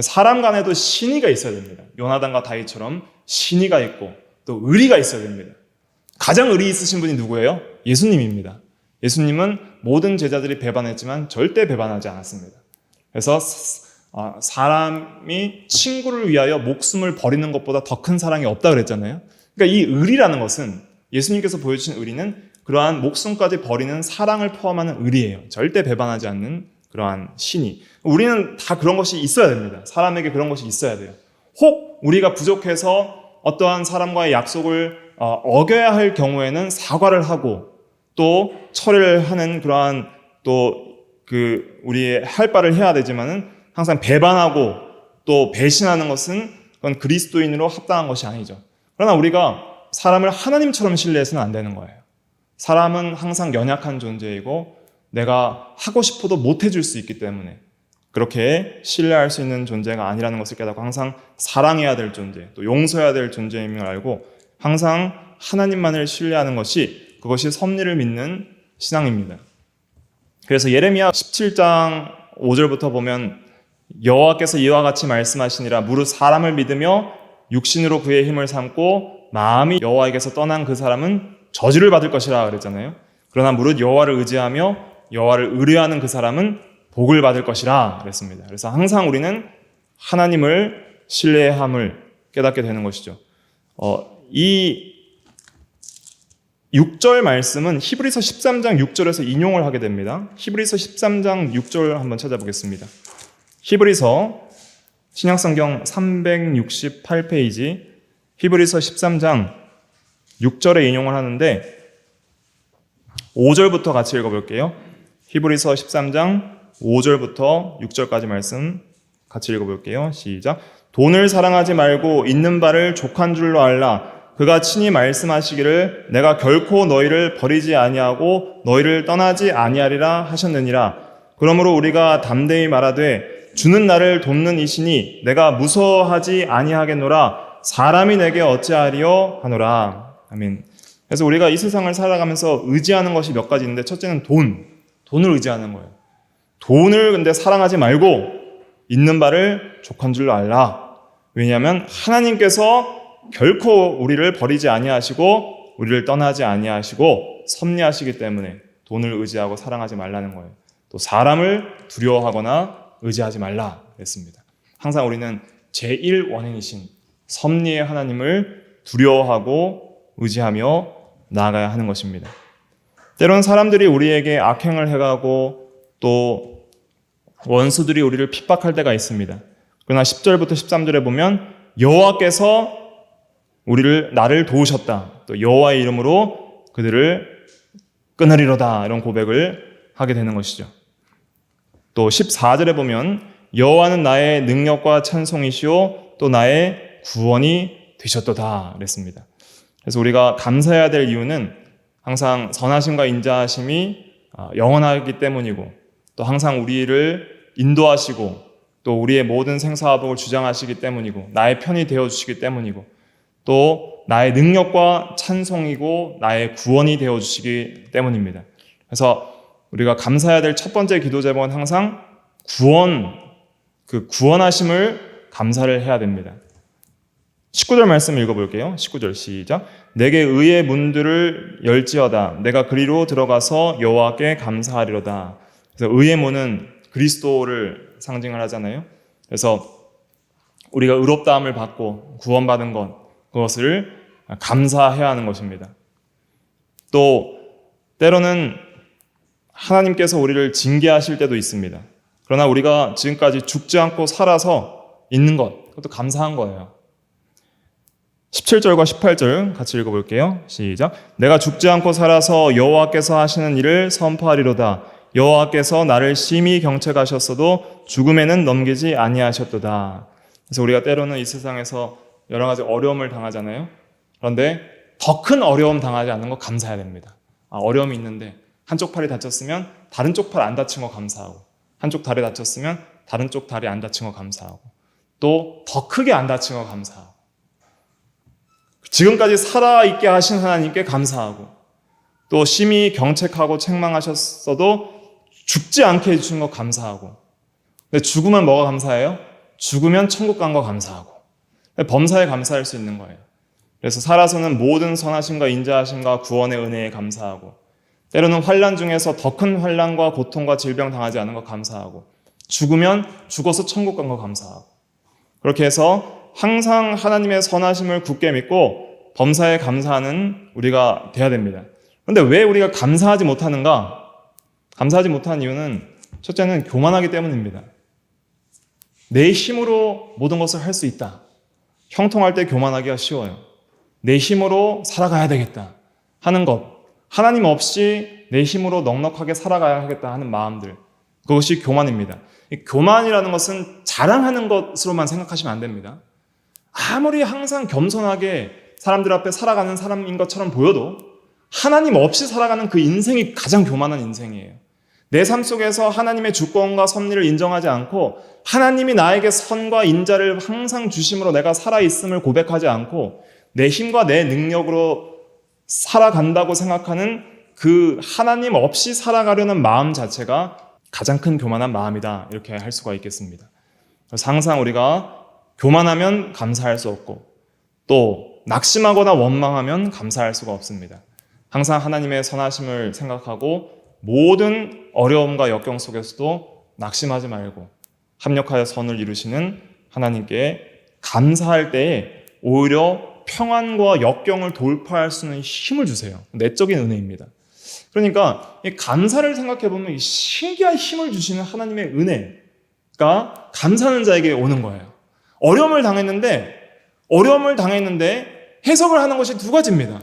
사람 간에도 신의가 있어야 됩니다. 요나단과 다윗처럼 신의가 있고 또 의리가 있어야 됩니다. 가장 의리 있으신 분이 누구예요? 예수님입니다. 예수님은 모든 제자들이 배반했지만 절대 배반하지 않았습니다. 그래서 사람이 친구를 위하여 목숨을 버리는 것보다 더 큰 사랑이 없다 그랬잖아요. 그러니까 이 의리라는 것은 예수님께서 보여주신 의리는 그러한 목숨까지 버리는 사랑을 포함하는 의리예요. 절대 배반하지 않는 그러한 신이. 우리는 다 그런 것이 있어야 됩니다. 사람에게 그런 것이 있어야 돼요. 혹 우리가 부족해서 어떠한 사람과의 약속을 어겨야 할 경우에는 사과를 하고 또 철회를 하는 그러한 또 우리의 할 바를 해야 되지만은 항상 배반하고 또 배신하는 것은 그건 그리스도인으로 합당한 것이 아니죠. 그러나 우리가 사람을 하나님처럼 신뢰해서는 안 되는 거예요. 사람은 항상 연약한 존재이고 내가 하고 싶어도 못 해줄 수 있기 때문에 그렇게 신뢰할 수 있는 존재가 아니라는 것을 깨닫고 항상 사랑해야 될 존재, 또 용서해야 될 존재임을 알고 항상 하나님만을 신뢰하는 것이 그것이 섭리를 믿는 신앙입니다. 그래서 예레미야 17장 5절부터 보면 여호와께서 이와 같이 말씀하시니라 무릇 사람을 믿으며 육신으로 그의 힘을 삼고 마음이 여호와에게서 떠난 그 사람은 저주를 받을 것이라 그랬잖아요. 그러나 무릇 여호와를 의지하며 여호와를 의뢰하는 그 사람은 복을 받을 것이라 그랬습니다. 그래서 항상 우리는 하나님을 신뢰함을 깨닫게 되는 것이죠. 이 6절 말씀은 히브리서 13장 6절에서 인용을 하게 됩니다. 히브리서 13장 6절 한번 찾아보겠습니다. 히브리서 신약성경 368페이지 히브리서 13장 6절에 인용을 하는데 5절부터 같이 읽어볼게요. 히브리서 13장 5절부터 6절까지 말씀 같이 읽어볼게요. 시작. 돈을 사랑하지 말고 있는 바를 족한 줄로 알라. 그가 친히 말씀하시기를 내가 결코 너희를 버리지 아니하고 너희를 떠나지 아니하리라 하셨느니라. 그러므로 우리가 담대히 말하되 주는 나를 돕는 이시니 내가 무서워하지 아니하겠노라. 사람이 내게 어찌하리요 하노라. 아멘. 그래서 우리가 이 세상을 살아가면서 의지하는 것이 몇 가지인데 첫째는 돈을 의지하는 거예요. 돈을 근데 사랑하지 말고 있는 바를 족한 줄로 알라. 왜냐하면 하나님께서 결코 우리를 버리지 아니하시고 우리를 떠나지 아니하시고 섭리하시기 때문에 돈을 의지하고 사랑하지 말라는 거예요. 또 사람을 두려워하거나 의지하지 말라 그랬습니다. 항상 우리는 제1원인이신 섭리의 하나님을 두려워하고 의지하며 나아가야 하는 것입니다. 때로는 사람들이 우리에게 악행을 해가고 또 원수들이 우리를 핍박할 때가 있습니다. 그러나 10절부터 13절에 보면 여호와께서 나를 도우셨다. 또 여호와의 이름으로 그들을 끊으리로다. 이런 고백을 하게 되는 것이죠. 또 14절에 보면 여호와는 나의 능력과 찬송이시오 또 나의 구원이 되셨도다 그랬습니다. 그래서 우리가 감사해야 될 이유는 항상 선하심과 인자하심이 영원하기 때문이고 또 항상 우리를 인도하시고 또 우리의 모든 생사화복을 주장하시기 때문이고 나의 편이 되어주시기 때문이고 또 나의 능력과 찬송이고 나의 구원이 되어주시기 때문입니다. 그래서 우리가 감사해야 될 첫 번째 기도 제목은 항상 구원하심을 감사를 해야 됩니다. 19절 말씀 읽어볼게요. 19절 시작. 내게 의의 문들을 열지어다. 내가 그리로 들어가서 여호와께 감사하리로다. 그래서 의의 문은 그리스도를 상징을 하잖아요. 그래서 우리가 의롭다함을 받고 구원받은 그것을 감사해야 하는 것입니다. 또 때로는 하나님께서 우리를 징계하실 때도 있습니다. 그러나 우리가 지금까지 죽지 않고 살아서 있는 그것도 감사한 거예요. 17절과 18절 같이 읽어볼게요. 시작. 내가 죽지 않고 살아서 여호와께서 하시는 일을 선포하리로다. 여호와께서 나를 심히 경책하셨어도 죽음에는 넘기지 아니하셨도다. 그래서 우리가 때로는 이 세상에서 여러 가지 어려움을 당하잖아요. 그런데 더 큰 어려움 당하지 않는 거 감사해야 됩니다. 어려움이 있는데 한쪽 팔이 다쳤으면 다른 쪽 팔 안 다친 거 감사하고 한쪽 다리 다쳤으면 다른 쪽 다리 안 다친 거 감사하고 또 더 크게 안 다친 거 감사하고 지금까지 살아있게 하신 하나님께 감사하고 또 심히 경책하고 책망하셨어도 죽지 않게 해주신 거 감사하고 근데 죽으면 뭐가 감사해요? 죽으면 천국 간 거 감사하고 범사에 감사할 수 있는 거예요. 그래서 살아서는 모든 선하심과 인자하심과 구원의 은혜에 감사하고 때로는 환난 중에서 더 큰 환난과 고통과 질병 당하지 않은 거 감사하고 죽으면 죽어서 천국 간 거 감사하고 그렇게 해서 항상 하나님의 선하심을 굳게 믿고 범사에 감사하는 우리가 돼야 됩니다. 그런데 왜 우리가 감사하지 못하는가? 감사하지 못하는 이유는 첫째는 교만하기 때문입니다. 내 힘으로 모든 것을 할 수 있다. 형통할 때 교만하기가 쉬워요. 내 힘으로 살아가야 되겠다 하는 것. 하나님 없이 내 힘으로 넉넉하게 살아가야 하겠다 하는 마음들. 그것이 교만입니다. 교만이라는 것은 자랑하는 것으로만 생각하시면 안 됩니다. 아무리 항상 겸손하게 사람들 앞에 살아가는 사람인 것처럼 보여도 하나님 없이 살아가는 그 인생이 가장 교만한 인생이에요. 내 삶 속에서 하나님의 주권과 섭리를 인정하지 않고 하나님이 나에게 선과 인자를 항상 주심으로 내가 살아있음을 고백하지 않고 내 힘과 내 능력으로 살아간다고 생각하는 그 하나님 없이 살아가려는 마음 자체가 가장 큰 교만한 마음이다, 이렇게 할 수가 있겠습니다. 그래서 항상 우리가 교만하면 감사할 수 없고 또 낙심하거나 원망하면 감사할 수가 없습니다. 항상 하나님의 선하심을 생각하고 모든 어려움과 역경 속에서도 낙심하지 말고 합력하여 선을 이루시는 하나님께 감사할 때에 오히려 평안과 역경을 돌파할 수 있는 힘을 주세요. 내적인 은혜입니다. 그러니까 이 감사를 생각해보면 신기한 힘을 주시는 하나님의 은혜가 감사하는 자에게 오는 거예요. 어려움을 당했는데 해석을 하는 것이 두 가지입니다.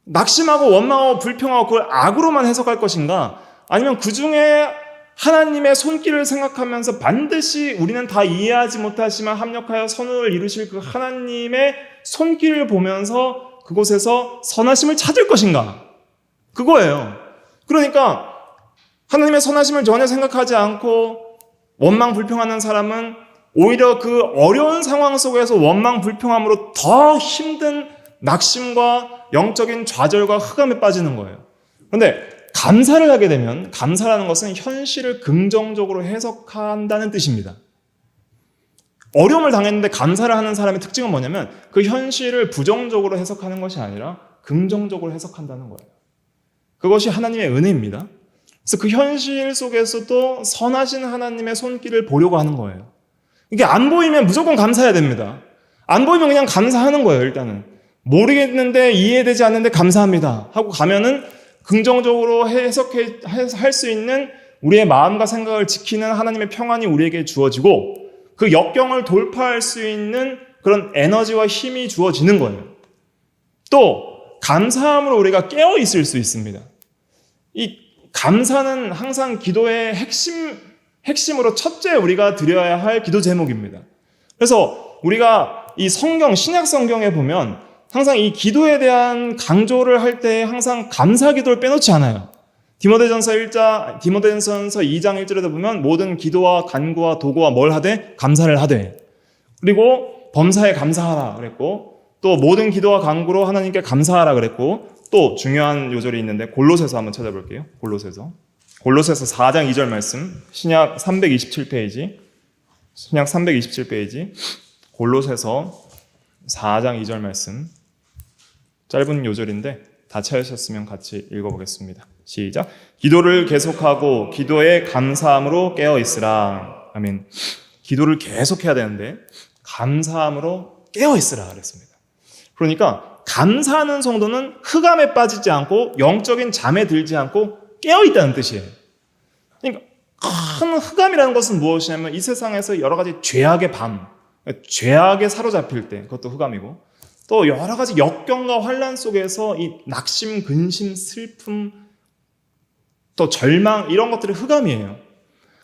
낙심하고 원망하고 불평하고 그걸 악으로만 해석할 것인가, 아니면 그 중에 하나님의 손길을 생각하면서 반드시 우리는 다 이해하지 못하지만 합력하여 선을 이루실 그 하나님의 손길을 보면서 그곳에서 선하심을 찾을 것인가, 그거예요. 그러니까 하나님의 선하심을 전혀 생각하지 않고 원망 불평하는 사람은 오히려 그 어려운 상황 속에서 원망 불평함으로 더 힘든 낙심과 영적인 좌절과 흑암에 빠지는 거예요. 그런데 감사를 하게 되면, 감사라는 것은 현실을 긍정적으로 해석한다는 뜻입니다. 어려움을 당했는데 감사를 하는 사람의 특징은 뭐냐면 그 현실을 부정적으로 해석하는 것이 아니라 긍정적으로 해석한다는 거예요. 그것이 하나님의 은혜입니다. 그래서 그 현실 속에서도 선하신 하나님의 손길을 보려고 하는 거예요. 이게 안 보이면 무조건 감사해야 됩니다. 안 보이면 그냥 감사하는 거예요. 일단은 모르겠는데, 이해되지 않는데 감사합니다 하고 가면은 긍정적으로 해석할 수 있는 우리의 마음과 생각을 지키는 하나님의 평안이 우리에게 주어지고 그 역경을 돌파할 수 있는 그런 에너지와 힘이 주어지는 거예요. 또 감사함으로 우리가 깨어 있을 수 있습니다. 이 감사는 항상 기도의 핵심으로 첫째 우리가 드려야 할 기도 제목입니다. 그래서 우리가 이 신약 성경에 보면 항상 이 기도에 대한 강조를 할 때 항상 감사 기도를 빼놓지 않아요. 디모데전서 2장 1절에도 보면 모든 기도와 간구와 도구와 뭘 하되? 감사를 하되. 그리고 범사에 감사하라 그랬고, 또 모든 기도와 간구로 하나님께 감사하라 그랬고, 또 중요한 요절이 있는데 골로새서 한번 찾아볼게요. 골로새서 4장 2절 말씀, 신약 327페이지 골로새서 4장 2절 말씀, 짧은 요절인데 다 찾으셨으면 같이 읽어보겠습니다. 시작. 기도를 계속하고 기도에 감사함으로 깨어 있으라. 아멘. 기도를 계속해야 되는데 감사함으로 깨어 있으라 그랬습니다. 그러니까 감사하는 성도는 흑암에 빠지지 않고 영적인 잠에 들지 않고 깨어 있다는 뜻이에요. 그러니까 큰 흑암이라는 것은 무엇이냐면 이 세상에서 여러 가지 죄악의 밤, 죄악에 사로잡힐 때, 그것도 흑암이고, 또 여러 가지 역경과 환난 속에서 이 낙심, 근심, 슬픔, 또 절망, 이런 것들이 흑암이에요.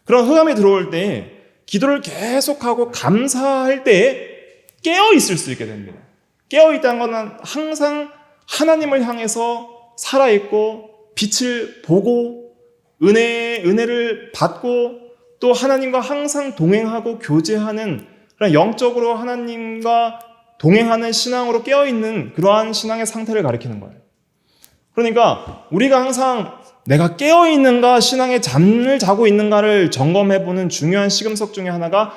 그런 흑암이 들어올 때 기도를 계속하고 감사할 때에 깨어 있을 수 있게 됩니다. 깨어 있다는 것은 항상 하나님을 향해서 살아있고 빛을 보고 은혜를 받고 또 하나님과 항상 동행하고 교제하는 그런 영적으로 하나님과 동행하는 신앙으로 깨어있는 그러한 신앙의 상태를 가리키는 거예요. 그러니까 우리가 항상 내가 깨어있는가, 신앙의 잠을 자고 있는가를 점검해보는 중요한 시금석 중에 하나가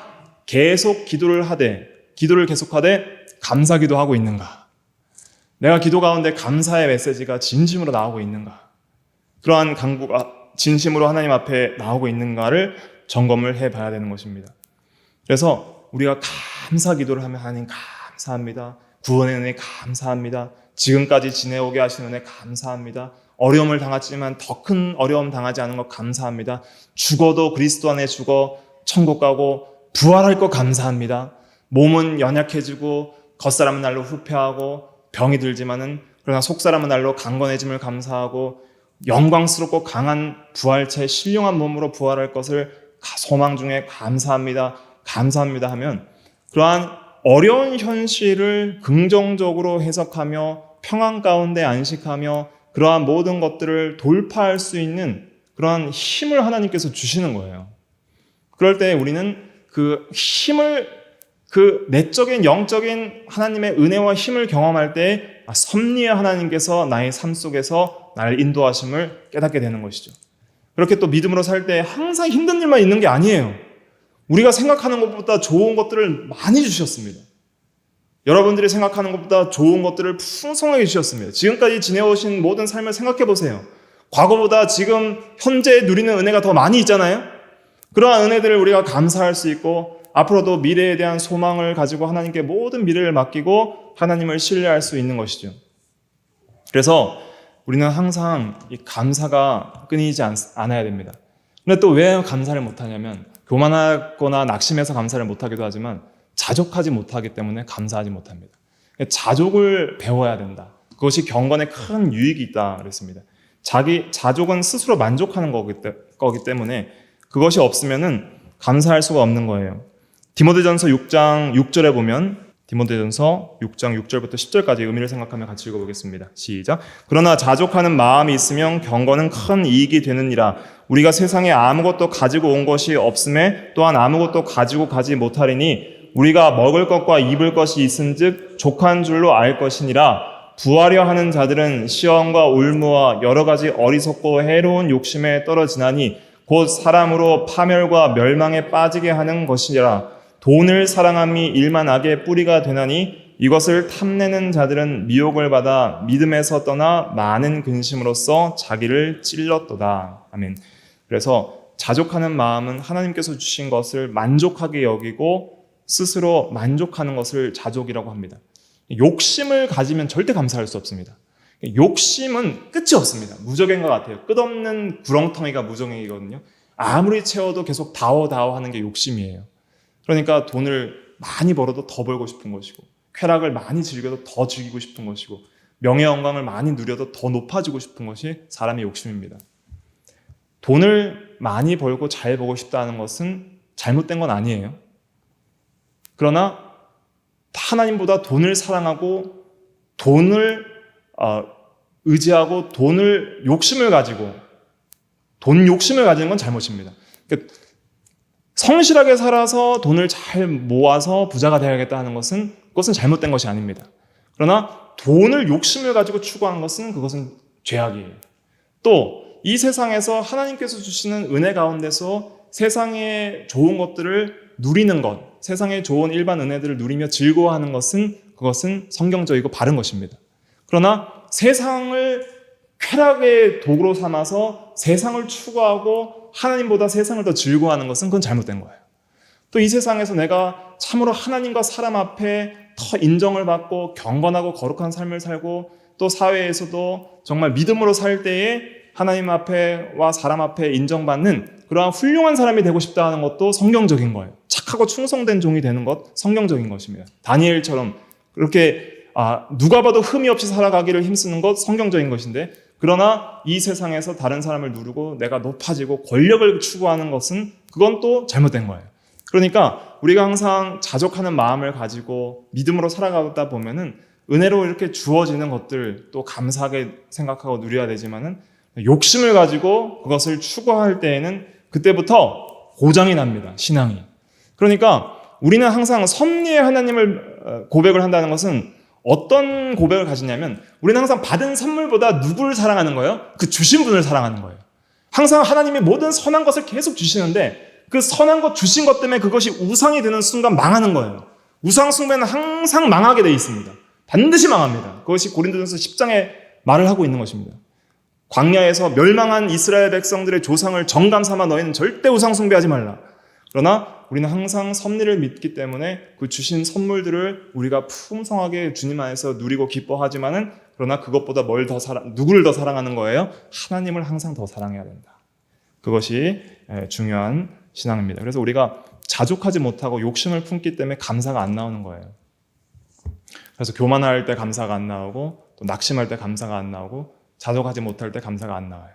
계속 기도를 계속하되 감사기도 하고 있는가, 내가 기도 가운데 감사의 메시지가 진심으로 나오고 있는가, 그러한 간구가 진심으로 하나님 앞에 나오고 있는가를 점검을 해봐야 되는 것입니다. 그래서 우리가 감사 기도를 하면 하나님 감사합니다, 구원의 은혜 감사합니다, 지금까지 지내오게 하신 은혜 감사합니다, 어려움을 당했지만 더 큰 어려움 당하지 않은 것 감사합니다, 죽어도 그리스도 안에 죽어 천국 가고 부활할 것 감사합니다, 몸은 연약해지고 겉사람은 날로 후패하고 병이 들지만은 그러나 속사람은 날로 강건해짐을 감사하고 영광스럽고 강한 부활체 신령한 몸으로 부활할 것을 소망 중에 감사합니다 하면 그러한 어려운 현실을 긍정적으로 해석하며 평안 가운데 안식하며 그러한 모든 것들을 돌파할 수 있는 그러한 힘을 하나님께서 주시는 거예요. 그럴 때 우리는 그 힘을, 그 내적인 영적인 하나님의 은혜와 힘을 경험할 때 섭리의 하나님께서 나의 삶 속에서 나를 인도하심을 깨닫게 되는 것이죠. 그렇게 또 믿음으로 살 때 항상 힘든 일만 있는 게 아니에요. 우리가 생각하는 것보다 좋은 것들을 많이 주셨습니다. 여러분들이 생각하는 것보다 좋은 것들을 풍성하게 주셨습니다. 지금까지 지내오신 모든 삶을 생각해 보세요. 과거보다 지금 현재 누리는 은혜가 더 많이 있잖아요. 그러한 은혜들을 우리가 감사할 수 있고 앞으로도 미래에 대한 소망을 가지고 하나님께 모든 미래를 맡기고 하나님을 신뢰할 수 있는 것이죠. 그래서 우리는 항상 이 감사가 끊이지 않아야 됩니다. 근데 또 왜 감사를 못하냐면 교만하거나 낙심해서 감사를 못하기도 하지만 자족하지 못하기 때문에 감사하지 못합니다. 자족을 배워야 된다. 그것이 경건에 큰 유익이 있다 그랬습니다. 자족은 스스로 만족하는 거기 때문에 그것이 없으면은 감사할 수가 없는 거예요. 디모데전서 6장 6절에 보면 디모데전서 6장 6절부터 10절까지 의미를 생각하며 같이 읽어보겠습니다. 시작. 그러나 자족하는 마음이 있으면 경건은 큰 이익이 되느니라. 우리가 세상에 아무것도 가지고 온 것이 없음에 또한 아무것도 가지고 가지 못하리니 우리가 먹을 것과 입을 것이 있은즉 족한 줄로 알 것이니라. 부하려 하는 자들은 시험과 울무와 여러 가지 어리석고 해로운 욕심에 떨어지나니 곧 사람으로 파멸과 멸망에 빠지게 하는 것이라. 돈을 사랑함이 일만 악의 뿌리가 되나니 이것을 탐내는 자들은 미혹을 받아 믿음에서 떠나 많은 근심으로써 자기를 찔렀도다. 아멘. 그래서 자족하는 마음은 하나님께서 주신 것을 만족하게 여기고 스스로 만족하는 것을 자족이라고 합니다. 욕심을 가지면 절대 감사할 수 없습니다. 욕심은 끝이 없습니다. 무적인 것 같아요. 끝없는 구렁텅이가 무적행이거든요. 아무리 채워도 계속 다워 하는 게 욕심이에요. 그러니까 돈을 많이 벌어도 더 벌고 싶은 것이고 쾌락을 많이 즐겨도 더 즐기고 싶은 것이고 명예 영광을 많이 누려도 더 높아지고 싶은 것이 사람의 욕심입니다. 돈을 많이 벌고 잘 벌고 싶다는 것은 잘못된 건 아니에요. 그러나 하나님보다 돈을 사랑하고 돈을 의지하고 돈을 욕심을 가지고 돈 욕심을 가지는 건 잘못입니다. 그러니까 성실하게 살아서 돈을 잘 모아서 부자가 되어야겠다 하는 것은 그것은 잘못된 것이 아닙니다. 그러나 돈을 욕심을 가지고 추구하는 것은 그것은 죄악이에요. 또 이 세상에서 하나님께서 주시는 은혜 가운데서 세상의 좋은 것들을 누리는 것, 세상의 좋은 일반 은혜들을 누리며 즐거워하는 것은 그것은 성경적이고 바른 것입니다. 그러나 세상을 쾌락의 도구로 삼아서 세상을 추구하고 하나님보다 세상을 더 즐거워하는 것은 그건 잘못된 거예요. 또 이 세상에서 내가 참으로 하나님과 사람 앞에 더 인정을 받고 경건하고 거룩한 삶을 살고 또 사회에서도 정말 믿음으로 살 때에 하나님 앞에와 사람 앞에 인정받는 그러한 훌륭한 사람이 되고 싶다 하는 것도 성경적인 거예요. 착하고 충성된 종이 되는 것 성경적인 것입니다. 다니엘처럼 그렇게 누가 봐도 흠이 없이 살아가기를 힘쓰는 것 성경적인 것인데 그러나 이 세상에서 다른 사람을 누르고 내가 높아지고 권력을 추구하는 것은 그건 또 잘못된 거예요. 그러니까 우리가 항상 자족하는 마음을 가지고 믿음으로 살아가다 보면은 은혜로 이렇게 주어지는 것들 또 감사하게 생각하고 누려야 되지만은 욕심을 가지고 그것을 추구할 때에는 그때부터 고장이 납니다. 신앙이. 그러니까 우리는 항상 섭리의 하나님을 고백을 한다는 것은 어떤 고백을 가지냐면 우리는 항상 받은 선물보다 누구를 사랑하는 거예요? 그 주신 분을 사랑하는 거예요. 항상 하나님이 모든 선한 것을 계속 주시는데 그 선한 것 주신 것 때문에 그것이 우상이 되는 순간 망하는 거예요. 우상 숭배는 항상 망하게 되어 있습니다. 반드시 망합니다. 그것이 고린도전서 10장에 말을 하고 있는 것입니다. 광야에서 멸망한 이스라엘 백성들의 조상을 정감 삼아 너희는 절대 우상 숭배하지 말라. 그러나 우리는 항상 섭리를 믿기 때문에 그 주신 선물들을 우리가 풍성하게 주님 안에서 누리고 기뻐하지만은 그러나 그것보다 누구를 더 사랑하는 거예요? 하나님을 항상 더 사랑해야 된다. 그것이 중요한 신앙입니다. 그래서 우리가 자족하지 못하고 욕심을 품기 때문에 감사가 안 나오는 거예요. 그래서 교만할 때 감사가 안 나오고 또 낙심할 때 감사가 안 나오고 자족하지 못할 때 감사가 안 나와요.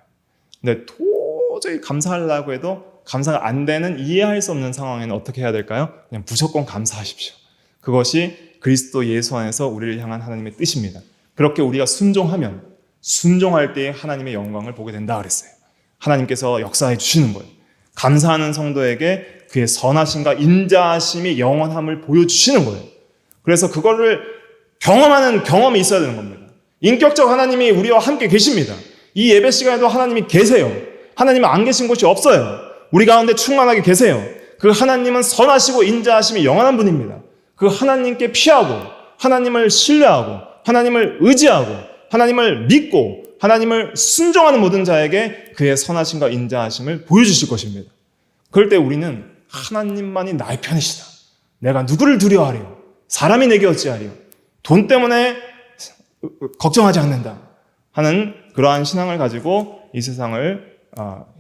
근데 도저히 감사하려고 해도 감사가 안 되는 이해할 수 없는 상황에는 어떻게 해야 될까요? 그냥 무조건 감사하십시오. 그것이 그리스도 예수 안에서 우리를 향한 하나님의 뜻입니다. 그렇게 우리가 순종하면 순종할 때 하나님의 영광을 보게 된다 그랬어요. 하나님께서 역사해 주시는 거예요. 감사하는 성도에게 그의 선하심과 인자하심이 영원함을 보여주시는 거예요. 그래서 그거를 경험하는 경험이 있어야 되는 겁니다. 인격적 하나님이 우리와 함께 계십니다. 이 예배 시간에도 하나님이 계세요. 하나님은 안 계신 곳이 없어요. 우리 가운데 충만하게 계세요. 그 하나님은 선하시고 인자하심이 영원한 분입니다. 그 하나님께 피하고 하나님을 신뢰하고 하나님을 의지하고 하나님을 믿고 하나님을 순종하는 모든 자에게 그의 선하심과 인자하심을 보여주실 것입니다. 그럴 때 우리는 하나님만이 나의 편이시다. 내가 누구를 두려워하리요? 사람이 내게 어찌하리요? 돈 때문에 걱정하지 않는다 하는 그러한 신앙을 가지고 이 세상을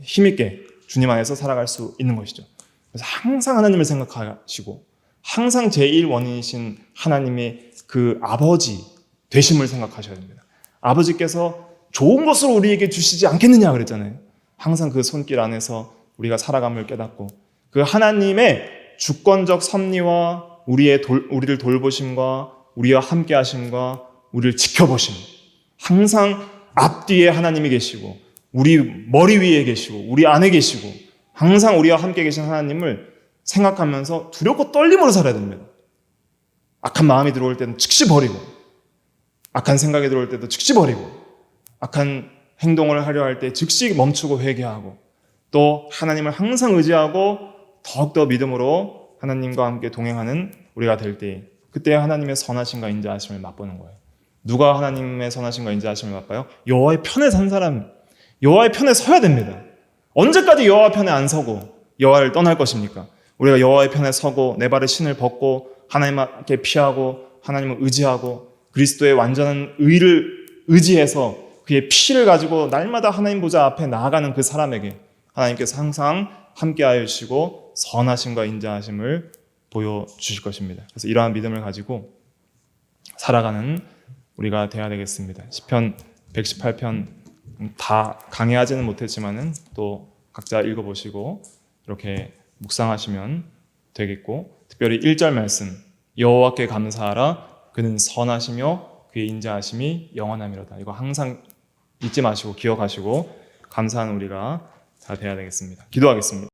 힘있게 주님 안에서 살아갈 수 있는 것이죠. 그래서 항상 하나님을 생각하시고 항상 제1원인이신 하나님의 그 아버지 되심을 생각하셔야 됩니다. 아버지께서 좋은 것을 우리에게 주시지 않겠느냐 그랬잖아요. 항상 그 손길 안에서 우리가 살아감을 깨닫고 그 하나님의 주권적 섭리와 우리를 돌보심과 우리와 함께 하심과 우리를 지켜보심, 항상 앞뒤에 하나님이 계시고 우리 머리 위에 계시고 우리 안에 계시고 항상 우리와 함께 계신 하나님을 생각하면서 두렵고 떨림으로 살아야 됩니다. 악한 마음이 들어올 때는 즉시 버리고 악한 생각이 들어올 때도 즉시 버리고 악한 행동을 하려 할 때 즉시 멈추고 회개하고 또 하나님을 항상 의지하고 더욱더 믿음으로 하나님과 함께 동행하는 우리가 될 때 그때 하나님의 선하심과 인자하심을 맛보는 거예요. 누가 하나님의 선하심과 인자하심을 맛봐요? 여호와의 편에 산 사람, 여호와의 편에 서야 됩니다. 언제까지 여호와 편에 안 서고 여호와를 떠날 것입니까? 우리가 여호와의 편에 서고 내 발에 신을 벗고 하나님께 피하고 하나님을 의지하고 그리스도의 완전한 의를 의지해서 그의 피를 가지고 날마다 하나님 보좌 앞에 나아가는 그 사람에게 하나님께서 항상 함께하여 주시고 선하심과 인자하심을 보여주실 것입니다. 그래서 이러한 믿음을 가지고 살아가는 우리가 되어야 되겠습니다. 시편 118편 다 강의하지는 못했지만은 또 각자 읽어보시고 이렇게 묵상하시면 되겠고 특별히 1절 말씀 여호와께 감사하라 그는 선하시며 그의 인자하심이 영원함이로다. 이거 항상 잊지 마시고 기억하시고 감사하는 우리가 다 되어야 되겠습니다. 기도하겠습니다.